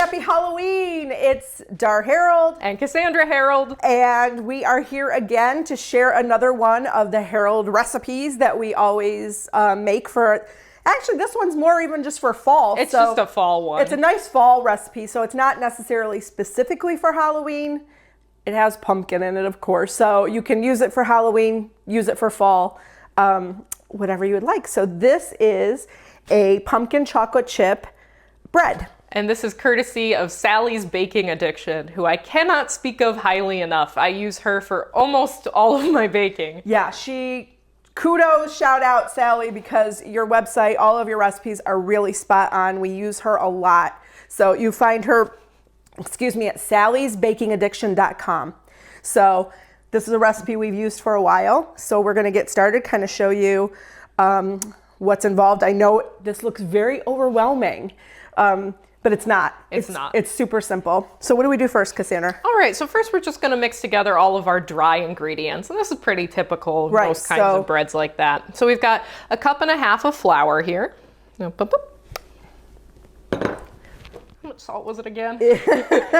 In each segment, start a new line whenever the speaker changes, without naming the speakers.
happy Halloween. It's Dar Harold.
And Cassandra Harold.
And we are here again to share another one of the Harold recipes that we always make for, actually this one's more even just for fall.
It's just a fall one.
It's a nice fall recipe, so it's not necessarily specifically for Halloween. It has pumpkin in it, of course, so you can use it for Halloween, use it for fall, whatever you would like. So this is a pumpkin chocolate chip bread.
And this is courtesy of Sally's Baking Addiction, who I cannot speak of highly enough. I use her for almost all of my baking.
Yeah, kudos, shout out Sally, because your website, all of your recipes are really spot on. We use her a lot. So you find her, at sallysbakingaddiction.com. So this is a recipe we've used for a while. So we're gonna get started, kind of show you what's involved. I know this looks very overwhelming, but it's not.
It's not.
It's super simple. So what do we do first, Cassandra?
All right, so first we're just gonna mix together all of our dry ingredients. And this is pretty typical of most kinds of breads like that. So we've got 1.5 cups of flour here. How much salt was it again?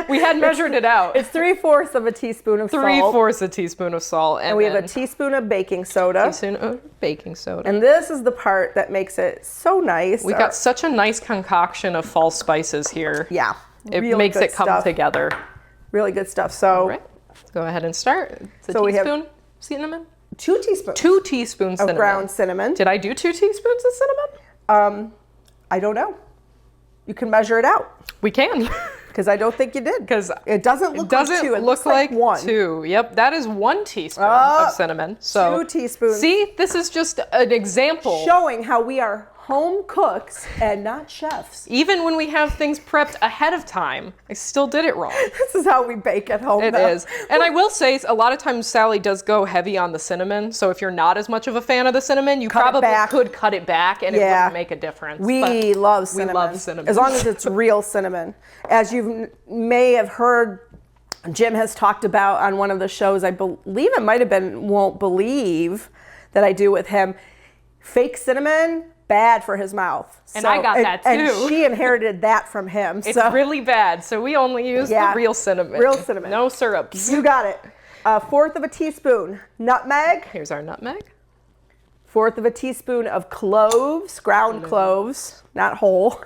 We had measured it out.
It's 3/4 of a teaspoon of salt.
3/4 a teaspoon of salt.
And we have a teaspoon of baking soda.
Teaspoon of baking soda.
And this is the part that makes it so nice.
We got such a nice concoction of fall spices here.
Yeah.
It makes it come together.
Really good stuff. So
all right, let's go ahead and start. It's a teaspoon cinnamon.
2 teaspoons.
2 teaspoons cinnamon.
Of ground cinnamon.
Did I do 2 teaspoons of cinnamon?
I don't know. You can measure it out.
We can.
Because I don't think you did. Because it doesn't look like 2. It looks like 1.
2. Yep, that is 1 teaspoon of cinnamon. So
2 teaspoons.
See, this is just an example.
Showing how we are home cooks and not chefs.
Even when we have things prepped ahead of time, I still did it wrong.
This is how we bake at home.
It is. And I will say, a lot of times Sally does go heavy on the cinnamon. So if you're not as much of a fan of the cinnamon, you probably could cut it back and it wouldn't make a difference.
We love cinnamon.
We love cinnamon.
As long as it's real cinnamon. As you may have heard, Jim has talked about on one of the shows, I believe it might have been Won't Believe, that I do with him, fake cinnamon, bad for his mouth.
And I got that too.
And she inherited that from him.
It's really bad. So we only use the real cinnamon.
Real cinnamon.
No syrups.
You got it. 1/4 of a teaspoon nutmeg.
Here's our nutmeg.
1/4 of a teaspoon of cloves, ground cloves, not whole.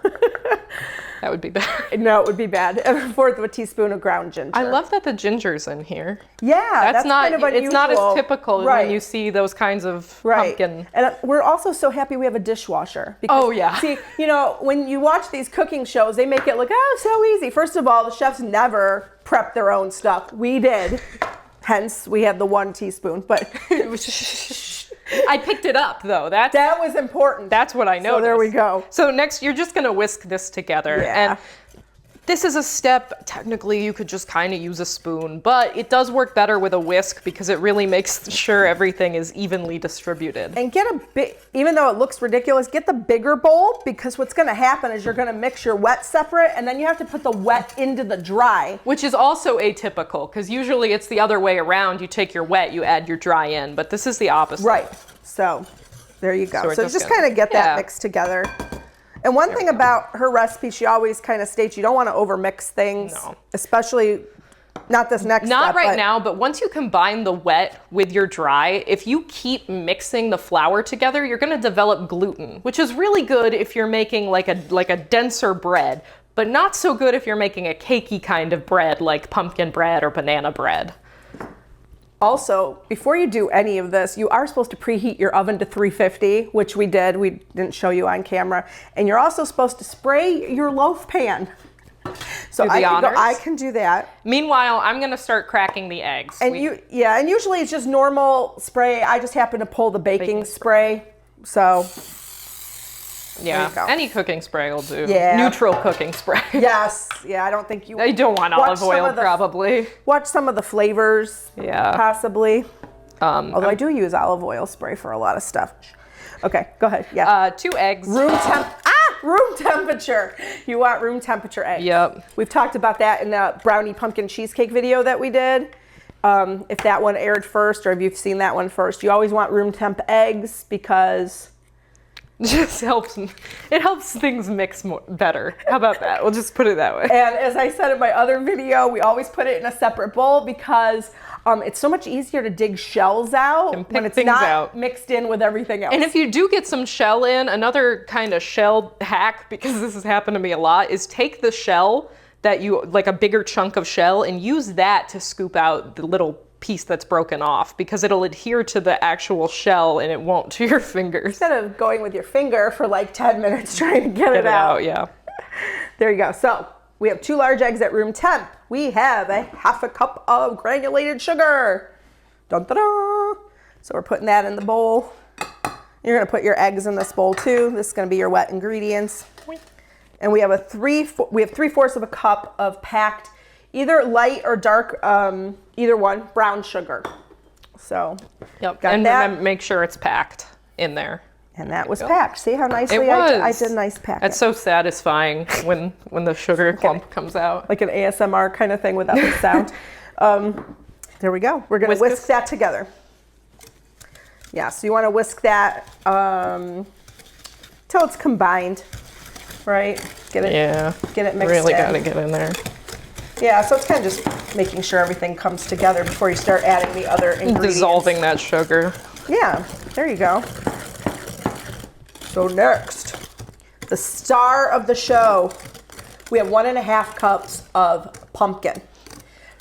That would be bad.
No, it would be bad. And 1/4 of a teaspoon of ground ginger.
I love that the ginger's in here.
Yeah, that's
not
kind of unusual.
It's not as typical when you see those kinds of pumpkin.
And we're also so happy we have a dishwasher. Because, see, you know, when you watch these cooking shows, they make it look, oh, so easy. First of all, the chefs never prep their own stuff. We did. Hence, we had the 1 teaspoon. But
I picked it up, though. That
was important.
That's what I noticed.
So there we go.
So next, you're just going to whisk this together.
Yeah.
And this is a step, technically, you could just kind of use a spoon, but it does work better with a whisk because it really makes sure everything is evenly distributed.
And get a big, even though it looks ridiculous, get the bigger bowl, because what's going to happen is you're going to mix your wet separate, and then you have to put the wet into the dry.
Which is also atypical, because usually it's the other way around. You take your wet, you add your dry in, but this is the opposite.
Right. So there you go. So just kind of get that mixed together. And one thing about her recipe, she always kind of states you don't want to overmix things, especially not this next step.
Not right now, but once you combine the wet with your dry, if you keep mixing the flour together, you're going to develop gluten, which is really good if you're making like a denser bread, but not so good if you're making a cakey kind of bread like pumpkin bread or banana bread.
Also, before you do any of this, you are supposed to preheat your oven to 350, which we did. We didn't show you on camera. And you're also supposed to spray your loaf pan. So I can do that.
Meanwhile, I'm going to start cracking the eggs.
And and usually it's just normal spray. I just happen to pull the baking spray. So
yeah, any cooking spray will do.
Yeah.
Neutral cooking spray.
Yes. Yeah, I don't think you...
I don't want olive oil, probably.
Watch some of the flavors.
Yeah.
Possibly. Although I do use olive oil spray for a lot of stuff. Okay, go ahead. Yeah.
2 eggs.
Room temperature. You want room temperature eggs.
Yep.
We've talked about that in the brownie pumpkin cheesecake video that we did. If that one aired first, or if you've seen that one first, you always want room temp eggs because
Just helps. It helps things mix more better. How about that? We'll just put it that way.
And as I said in my other video, we always put it in a separate bowl because it's so much easier to dig shells out
And pick
when it's
things
not
out.
mixed in with everything else.
And if you do get some shell in, another kind of shell hack, because this has happened to me a lot, is take the shell that you, like a bigger chunk of shell, and use that to scoop out the little piece that's broken off, because it'll adhere to the actual shell and it won't to your fingers.
Instead of going with your finger for like 10 minutes trying to get it out.
Yeah.
There you go. So we have 2 large eggs at room temp. We have a 1/2 cup of granulated sugar. Dun, dun, dun. So we're putting that in the bowl. You're going to put your eggs in this bowl too. This is going to be your wet ingredients. And we have 3/4 of a cup of packed, either light or dark, either one, brown sugar. So,
Yep.
got
And
that.
make sure it's packed in there.
And that was packed. See how nicely
It was.
I did a nice pack.
It's so satisfying when the sugar clump comes out.
Like an ASMR kind of thing without the sound. There we go. We're going to whisk that together. Yeah, so you want to whisk that till it's combined, right? Get it mixed
really
in.
got to get in there.
Yeah, so it's kind of just making sure everything comes together before you start adding the other ingredients.
Dissolving that sugar.
Yeah, there you go. So next, the star of the show. We have 1.5 cups of pumpkin.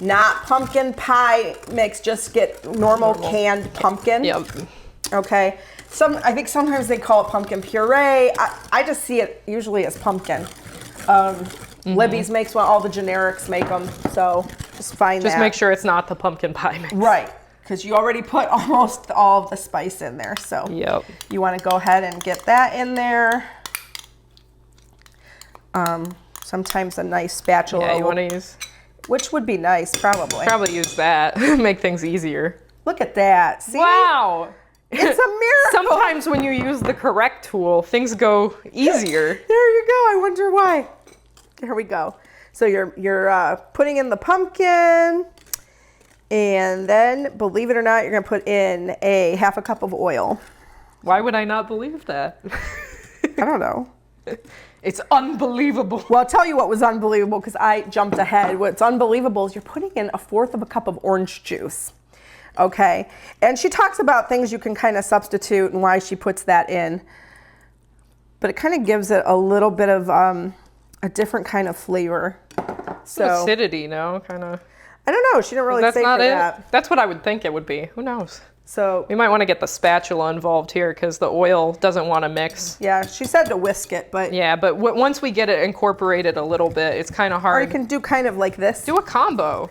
Not pumpkin pie mix, just get normal canned pumpkin.
Yep.
Okay. I think sometimes they call it pumpkin puree. I just see it usually as pumpkin. Libby's makes one, all the generics make them, so just find that.
Just make sure it's not the pumpkin pie mix.
Right, because you already put almost all of the spice in there, so
Yep.
you want to go ahead and get that in there. Sometimes a nice spatula.
Yeah, you want to use?
Which would be nice, probably.
Probably use that. Make things easier.
Look at that. See?
Wow.
It's a miracle.
Sometimes when you use the correct tool, things go easier.
There you go. I wonder why. Here we go. So you're putting in the pumpkin, and then, believe it or not, you're going to put in a 1/2 cup of oil.
Why would I not believe that?
I don't know.
It's unbelievable.
Well, I'll tell you what was unbelievable because I jumped ahead. What's unbelievable is you're putting in 1/4 cup of orange juice. Okay. And she talks about things you can kind of substitute and why she puts that in. But it kind of gives it a little bit of a different kind of flavor. So
Acidity, no? Kind of.
I don't know. She didn't really
That's
say
not
for
it?
that.
That's what I would think it would be. Who knows?
So
We might want to get the spatula involved here because the oil doesn't want to mix.
yeah, she said to whisk it, but
Yeah, but once we get it incorporated a little bit, it's kind of
or
hard.
you can do kind of like this.
Do a combo.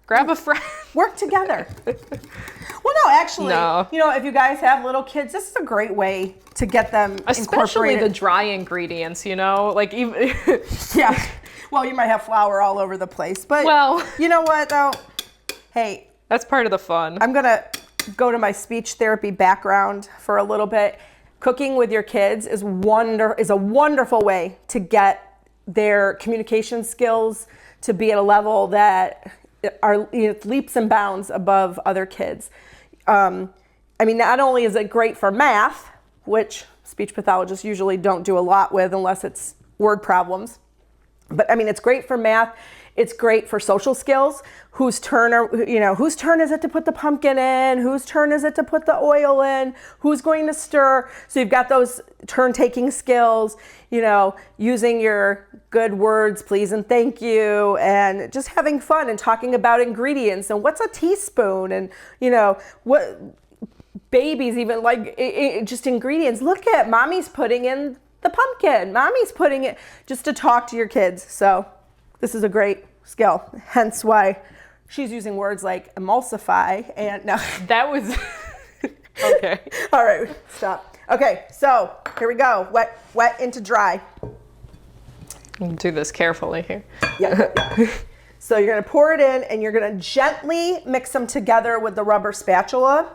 Grab a friend.
Work together. Well, no, actually,
No.
you know, if you guys have little kids, this is a great way to get them
Especially the
incorporated.
dry ingredients, you know? Like even
Yeah. Well, you might have flour all over the place, but
Well.
you know what though? Hey,
that's part of the fun.
I'm gonna go to my speech therapy background for a little bit. Cooking with your kids is a wonderful way to get their communication skills to be at a level that are leaps and bounds above other kids. I mean, not only is it great for math, which speech pathologists usually don't do a lot with unless it's word problems, but I mean, it's great for math. It's great for social skills. Whose turn is it to put the pumpkin in? Whose turn is it to put the oil in? Who's going to stir? So you've got those turn-taking skills, you know, using your good words, please and thank you, and just having fun and talking about ingredients and what's a teaspoon and, you know, what babies even like just ingredients. Look at mommy's putting in the pumpkin. Mommy's putting it just to talk to your kids. So this is a great skill, hence why she's using words like emulsify and no.
That was okay.
All right, stop. Okay, so here we go. Wet into dry.
Do this carefully here.
Yeah. So you're gonna pour it in and you're gonna gently mix them together with the rubber spatula.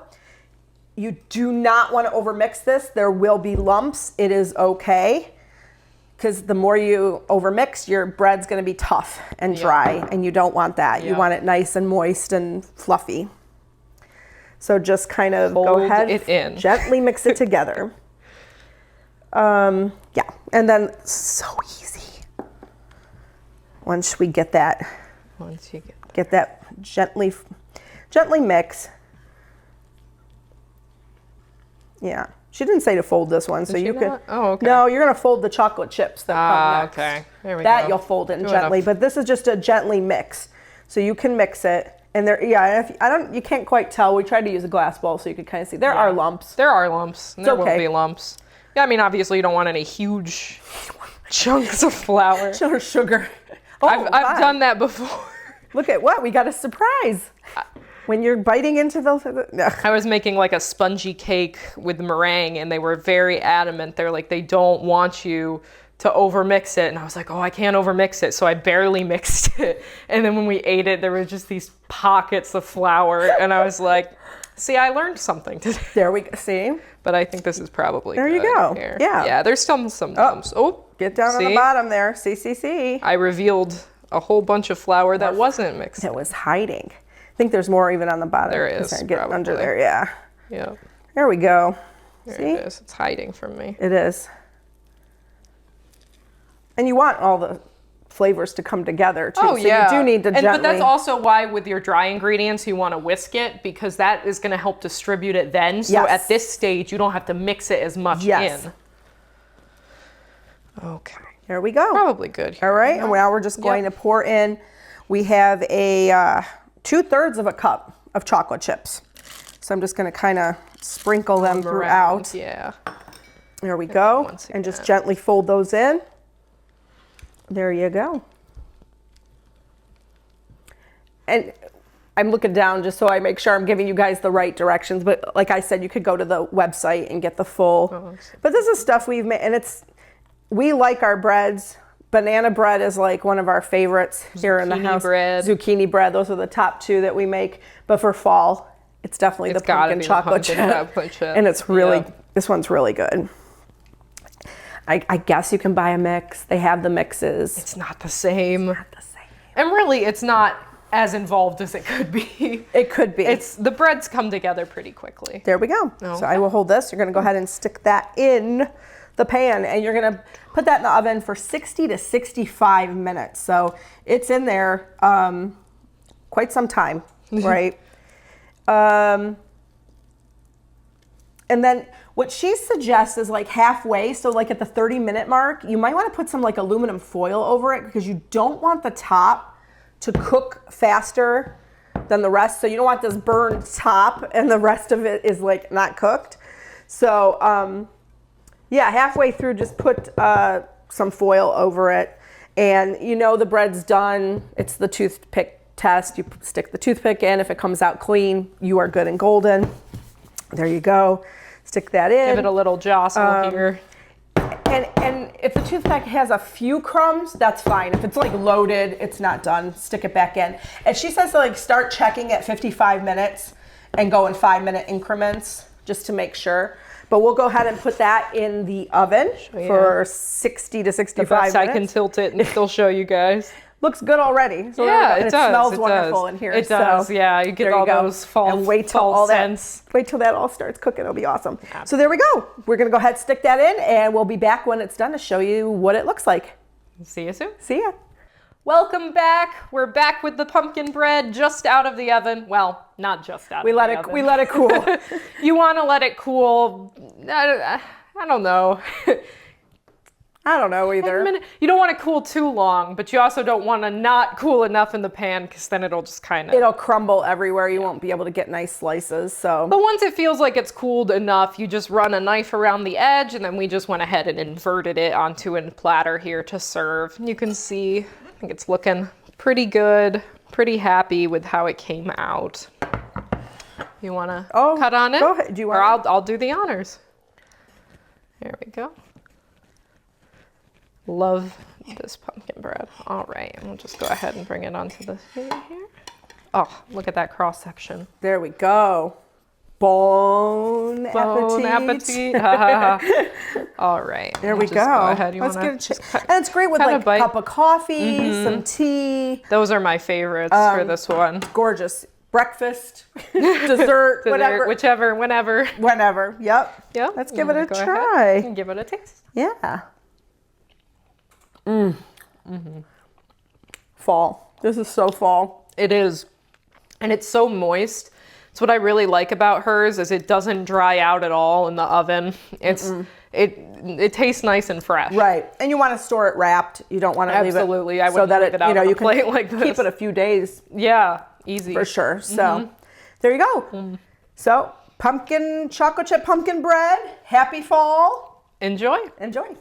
You do not want to overmix this. There will be lumps. It is okay. Because the more you overmix, your bread's going to be tough and dry, and you don't want that. You want it nice and moist and fluffy. So just kind of go ahead,
it in.
gently mix it together. Yeah, and then so easy. Once we get that,
Once you
get that gently mix. Yeah, she didn't say to fold this one, so you could.
Oh, okay.
No, you're gonna fold the chocolate chips that come next.
Okay. There we
That
go.
you'll fold in
Good
gently,
enough.
but this is just a gently mix, so you can mix it. And there, yeah, if, I don't, you can't quite tell. We tried to use a glass bowl so you could kind of see. There are lumps.
There are lumps. And there will
okay.
be lumps. Yeah, I mean, obviously you don't want any huge chunks of flour.
Or sugar. Oh,
I've done that before.
Look at what we got a surprise. When you're biting into those, no.
I was making like a spongy cake with meringue, and they were very adamant. They're like, they don't want you to overmix it. And I was like, oh, I can't overmix it. So I barely mixed it. And then when we ate it, there were just these pockets of flour. And I was like, see, I learned something today.
There we go. See?
But I think this is probably
there you
good
go.
here.
Yeah.
Yeah, there's some lumps. Oh,
get down on the bottom there. See.
I revealed a whole bunch of flour that wasn't mixed.
That was hiding. I think there's more even on the bottom.
There is,
Get
probably.
under there, yeah.
Yeah.
There we go.
There
See?
it is. It's hiding from me.
It is. And you want all the flavors to come together too.
Oh,
so
yeah.
you do need to gently.
But that's also why with your dry ingredients, you want to whisk it, because that is going to help distribute it then. So
Yes.
at this stage, you don't have to mix it as much
Yes.
in. Okay.
There we go.
Probably good here.
All right, and now we're just going to pour in. We have a 2/3 of a cup of chocolate chips. So I'm just going to kind of sprinkle them throughout.
Yeah.
There we go.
Once
And just
again.
gently fold those in. There you go. And I'm looking down just so I make sure I'm giving you guys the right directions. But like I said, you could go to the website and get the full. But this is stuff we've made, and we like our breads. Banana bread is like one of our favorites here in the house.
Bread.
Zucchini bread. Those are the top two that we make. But for fall, it's definitely the
gotta
pumpkin
be the
chocolate
pumpkin
chip.
chocolate chip.
And it's really,
Yeah.
this one's really good. I guess you can buy a mix. They have the mixes.
It's not the same.
Not the same.
And really, it's not as involved as it could be.
It could be.
It's the breads come together pretty quickly.
There we go. So
Okay.
I will hold this. You're going to go ahead and stick that in the pan, and you're going to put that in the oven for 60 to 65 minutes. So it's in there quite some time, right? And then what she suggests is like halfway. So like at the 30-minute mark, you might want to put some like aluminum foil over it, because you don't want the top to cook faster than the rest. So you don't want this burned top and the rest of it is like not cooked. So yeah, halfway through, just put some foil over it, and you know the bread's done. It's the toothpick test. You stick the toothpick in. If it comes out clean, you are good and golden. There you go. Stick that in.
Give it a little jostle here.
And if the toothpick has a few crumbs, that's fine. If it's like loaded, it's not done. Stick it back in. And she says to like start checking at 55 minutes and go in 5-minute increments just to make sure. But we'll go ahead and put that in the oven for 60 to 65 minutes.
I can tilt it and still show you guys.
Looks good already. So
Yeah,
and
it
it
does.
smells
It
wonderful
does.
in here.
It does.
So
Yeah, you get
there
all
go.
those false
and wait till
false
all that.
scents.
Wait till that all starts cooking. It'll be awesome. So there we go. We're gonna go ahead and stick that in, and we'll be back when it's done to show you what it looks like.
See you soon.
See ya.
Welcome back. We're back with the pumpkin bread just out of the oven. Well, not just out of the oven.
We let it cool.
You want to let it cool. I don't know.
I don't know either.
You don't want to cool too long, but you also don't want to not cool enough in the pan, because then it'll just kind of...
It'll crumble everywhere. You won't be able to get nice slices. So.
But once it feels like it's cooled enough, you just run a knife around the edge, and then we just went ahead and inverted it onto a platter here to serve. You can see, I think it's looking pretty good, pretty happy with how it came out. You want to cut on it?
Go ahead. Do you want?
Or I'll do the honors. There we go. Love this pumpkin bread. All right, and we'll just go ahead and bring it onto the thing here. Oh, look at that cross section.
There we go. Bon
appetit. All right.
There we
just
go.
Go ahead. You
Let's
wanna
get
just
and it's great with
cut a
like a
bite?
cup of coffee, some tea.
Those are my favorites for this one.
Gorgeous. breakfast, dessert, whatever.
Whichever, whenever.
Whenever. Yep.
Yep.
Let's give it a
Go
try.
ahead and give it a taste.
Yeah. Fall. This is so fall.
It is. And it's so moist. It's what I really like about hers is it doesn't dry out at all in the oven. It tastes nice and fresh.
Right. And you want to store it wrapped. You don't want to leave it.
Absolutely. I
so
wouldn't
that
leave it out on
you
a plate like this.
keep it a few days.
Yeah, easy.
For sure. So there you go. So chocolate chip pumpkin bread. Happy fall.
Enjoy.
Enjoy.